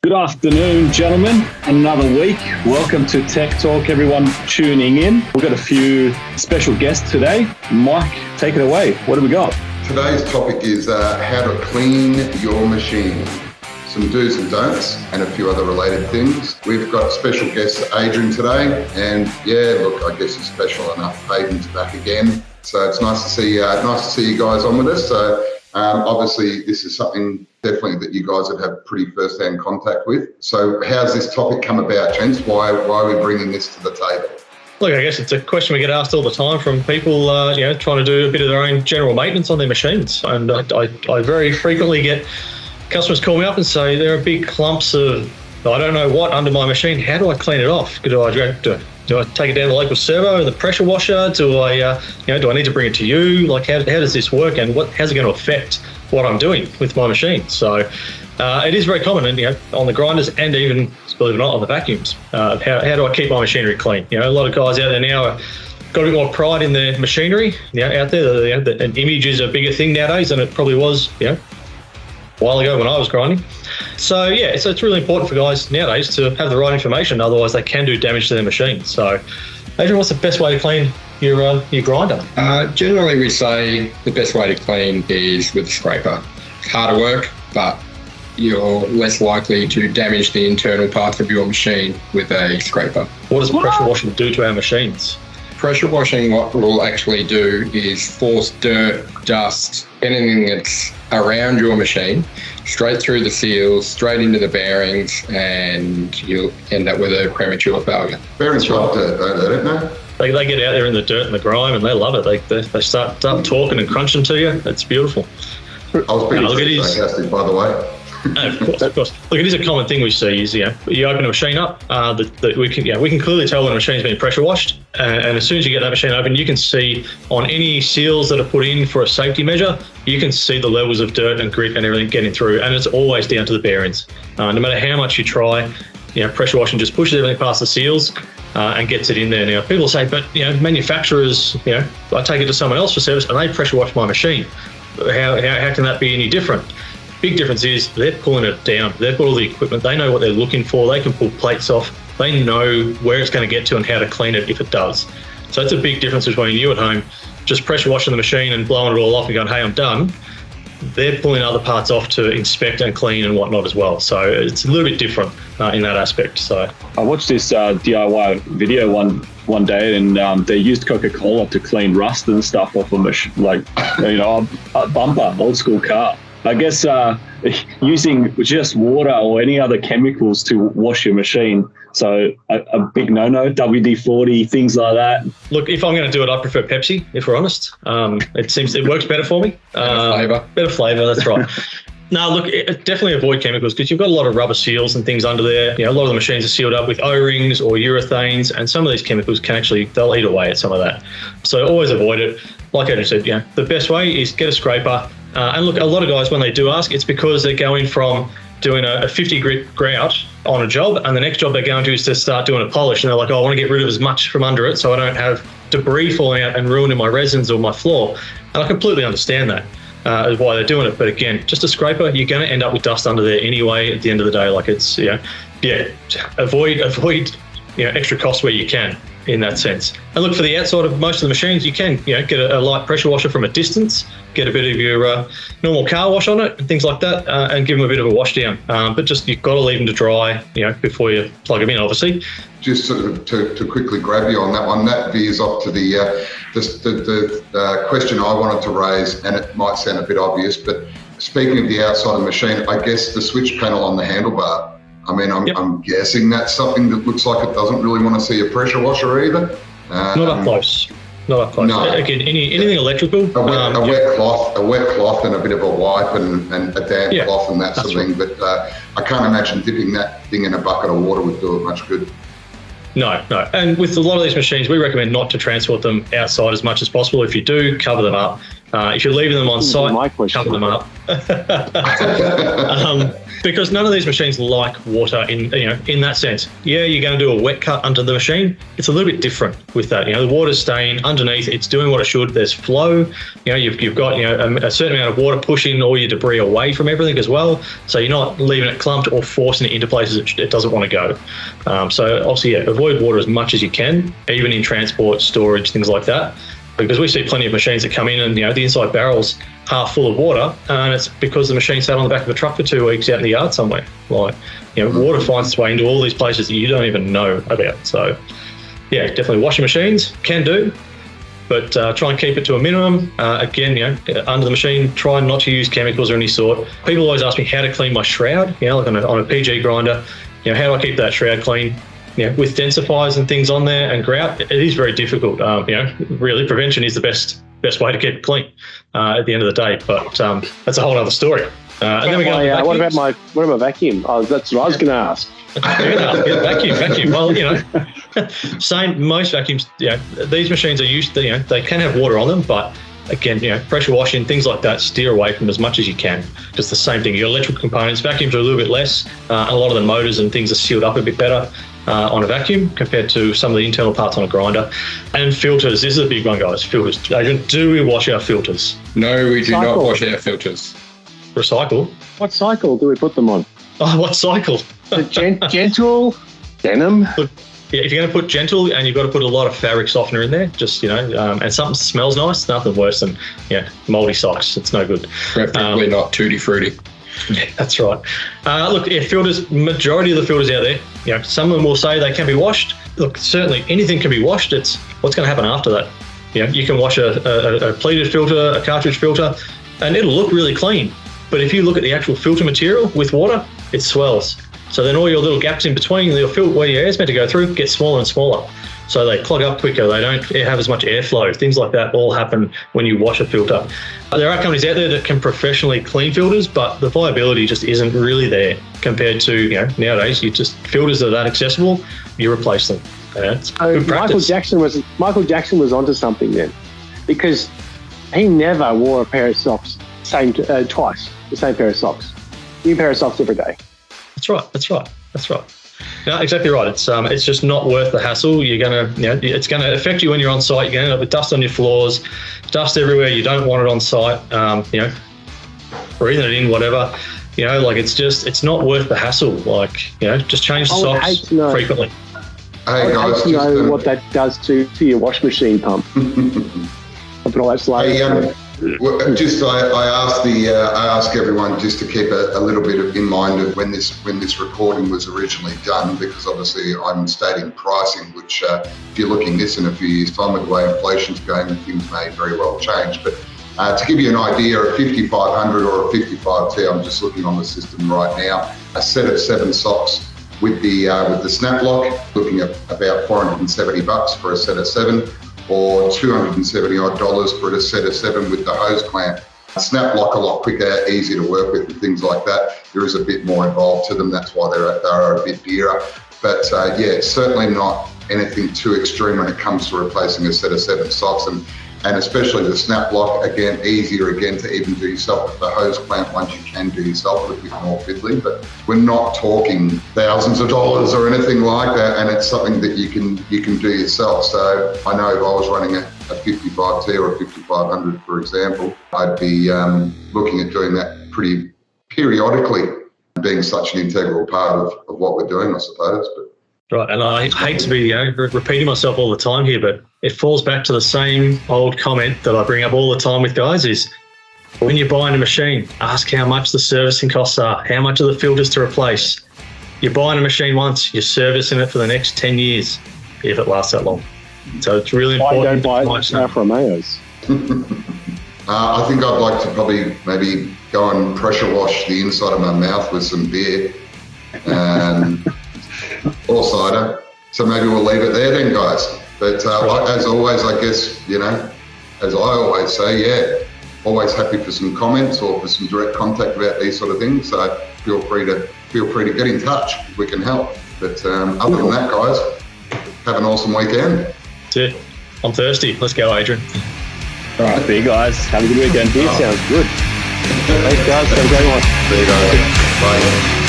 Good afternoon, gentlemen. Another week. Welcome to Tech Talk, everyone tuning in. We've got a few special guests today. Mike, take it away. What do we got? Today's topic is how to clean your machine. Some do's and don'ts and a few other related things. We've got special guest Adrian today, and I guess he's special enough. Hayden's back again, so it's nice to see you guys on with us. So obviously, this is something definitely that you guys have had pretty first-hand contact with. So how's this topic come about, gents? Why are we bringing this to the table? Look, I guess it's a question we get asked all the time from people, trying to do a bit of their own general maintenance on their machines. And I very frequently get customers call me up and say there are big clumps of, I don't know what, under my machine. How do I clean it off? Do I take it down to the local servo, the pressure washer? Do I need to bring it to you? Like, how does this work, and how's it going to affect what I'm doing with my machine? So it is very common, and on the grinders, and even, believe it or not, on the vacuums. How do I keep my machinery clean? A lot of guys out there now have got a bit more pride in their machinery. Out there, an image is a bigger thing nowadays than it probably was, a while ago when I was grinding. So it's really important for guys nowadays to have the right information, otherwise they can do damage to their machine. So Adrian, what's the best way to clean your grinder? Generally we say the best way to clean is with a scraper. It's harder work, but you're less likely to damage the internal parts of your machine with a scraper. What does pressure washing do to our machines? Pressure washing, what we'll actually do is force dirt, dust, anything that's around your machine straight through the seals, straight into the bearings, and you'll end up with a premature failure. Bearings love dirt, don't they? They get out there in the dirt and the grime and they love it. They start talking and crunching to you. It's beautiful. I was pretty sarcastic, by the way. Of course. Look, it is a common thing we see is, you open a machine up, we can clearly tell when a machine's been pressure washed, and as soon as you get that machine open, you can see on any seals that are put in for a safety measure, you can see the levels of dirt and grit and everything getting through, and it's always down to the bearings. No matter how much you try, pressure washing just pushes everything past the seals and gets it in there. Now, people say, but manufacturers, I take it to someone else for service and they pressure wash my machine. How can that be any different? Big difference is they're pulling it down. They've got all the equipment. They know what they're looking for. They can pull plates off. They know where it's going to get to and how to clean it if it does. So it's a big difference between you at home just pressure washing the machine and blowing it all off and going, hey, I'm done. They're pulling other parts off to inspect and clean and whatnot as well. So it's a little bit different in that aspect. So I watched this DIY video one day, and they used Coca-Cola to clean rust and stuff off a bumper, old school car. I guess using just water or any other chemicals to wash your machine. So a big no-no, WD-40, things like that. Look, if I'm going to do it, I prefer Pepsi, if we're honest. It works better for me. Better flavour, that's right. No, look, definitely avoid chemicals because you've got a lot of rubber seals and things under there. A lot of the machines are sealed up with O-rings or urethanes, and some of these chemicals they'll eat away at some of that. So always avoid it. Like I just said, the best way is get a scraper. And look, a lot of guys, when they do ask, it's because they're going from doing a 50 grit grout on a job, and the next job they're going to is to start doing a polish. And they're like, I want to get rid of as much from under it so I don't have debris falling out and ruining my resins or my floor. And I completely understand that. Is why they're doing it. But again, just a scraper, you're going to end up with dust under there anyway at the end of the day. Like it's, avoid extra costs where you can in that sense. And look, for the outside of most of the machines, you can, get a light pressure washer from a distance, get a bit of your normal car wash on it and things like that, and give them a bit of a wash down. But just, you've got to leave them to dry, before you plug them in, obviously. Just sort of to quickly grab you on that one, that veers off to the question I wanted to raise, and it might sound a bit obvious, but speaking of the outside of the machine, I guess the switch panel on the handlebar, I'm guessing that's something that looks like it doesn't really want to see a pressure washer either. Not up close. No. Again, anything electrical. A wet cloth and a bit of a wipe and a damp cloth and that sort of thing. But I can't imagine dipping that thing in a bucket of water would do it much good. No. And with a lot of these machines, we recommend not to transport them outside as much as possible. If you do, cover them up. If you're leaving them on site, cover them up. Because none of these machines like water in that sense. Yeah, you're going to do a wet cut under the machine. It's a little bit different with that. The water's staying underneath. It's doing what it should. There's flow. You've got a certain amount of water pushing all your debris away from everything as well. So you're not leaving it clumped or forcing it into places it doesn't want to go. So obviously, avoid water as much as you can, even in transport, storage, things like that. Because we see plenty of machines that come in and the inside barrel's half full of water, and it's because the machine sat on the back of a truck for 2 weeks out in the yard somewhere. Water finds its way into all these places that you don't even know about. So, yeah, definitely washing machines can do, but try and keep it to a minimum. Again, under the machine, try not to use chemicals or any sort. People always ask me how to clean my shroud. Like on a PG grinder, how do I keep that shroud clean? With densifiers and things on there and grout, it is very difficult. Really, prevention is the best way to keep it clean at the end of the day. But that's a whole other story. And then we go. What about my vacuum? Oh, that's what I was going to ask. Vacuum. Well, same. Most vacuums. These machines are used. They can have water on them, but again, pressure washing, things like that, steer away from as much as you can. Just the same thing. Your electrical components, vacuums are a little bit less. A lot of the motors and things are sealed up a bit better on a vacuum compared to some of the internal parts on a grinder. And filters, this is a big one, guys. Filters. Adrian, do we wash our filters? No, we do not wash our filters. Recycle? What cycle do we put them on? Oh, what cycle? Gentle, denim. If you're going to put gentle, and you've got to put a lot of fabric softener in there, just, and something smells nice, nothing worse than, mouldy socks. It's no good. Preferably not tutti frutti. Yeah, that's right. Look, filters, majority of the filters out there, some of them will say they can be washed. Look, certainly anything can be washed. It's what's going to happen after that. You can wash a pleated filter, a cartridge filter, and it'll look really clean. But if you look at the actual filter material with water, it swells. So then all your little gaps in between, where your air's meant to go through, get smaller and smaller. So they clog up quicker. They don't have as much airflow. Things like that all happen when you wash a filter. There are companies out there that can professionally clean filters, but the viability just isn't really there compared to, nowadays, filters that aren't accessible, you replace them. It's good practice. Michael Jackson was onto something then, because he never wore a pair of socks twice, the same pair of socks. New pair of socks every day. That's right. No, exactly right. It's just not worth the hassle. You're gonna, it's gonna affect you when you're on site. You're gonna end up with dust on your floors, dust everywhere. You don't want it on site. Breathing it in, whatever. It's not worth the hassle. Just change the socks frequently. Hey I guys, would hate to know what that does to your wash machine pump. I ask everyone just to keep a little bit in mind of when this recording was originally done, because obviously I'm stating pricing, which if you're looking this in a few years' time with the way inflation's going, things may very well change. But to give you an idea, a 5500 or a 55T, I'm just looking on the system right now, a set of 7 socks with the snap lock, looking at about $470 for a set of 7. Or $270 odd for a set of 7 with the hose clamp. Snap lock a lot quicker, easier to work with and things like that. There is a bit more involved to them. That's why they're a bit dearer. But certainly not anything too extreme when it comes to replacing a set of 7 socks. And especially the snap lock, again, easier again to even do yourself with the hose clamp once you can do yourself with a bit more fiddly. But we're not talking thousands of dollars or anything like that, and it's something that you can do yourself. So I know if I was running a 55T or a 5500, for example, I'd be looking at doing that pretty periodically, being such an integral part of what we're doing, I suppose. But right, and I hate to be repeating myself all the time here, but it falls back to the same old comment that I bring up all the time with guys is when you're buying a machine, ask how much the servicing costs are, how much are the filters to replace. You're buying a machine once, you're servicing it for the next 10 years, if it lasts that long. So it's really important. Why don't buy it Alfa Romeos? I think I'd like to probably maybe go and pressure wash the inside of my mouth with some beer. Or cider. So maybe we'll leave it there then, guys. But as always, I guess, as I always say, always happy for some comments or for some direct contact about these sort of things. So feel free to get in touch if we can help. But other than that, guys, have an awesome weekend. That's it. I'm thirsty. Let's go, Adrian. All right, see you guys. Have a good weekend. Beer sounds good. Thanks, guys. Have a great one. See you guys. Bye.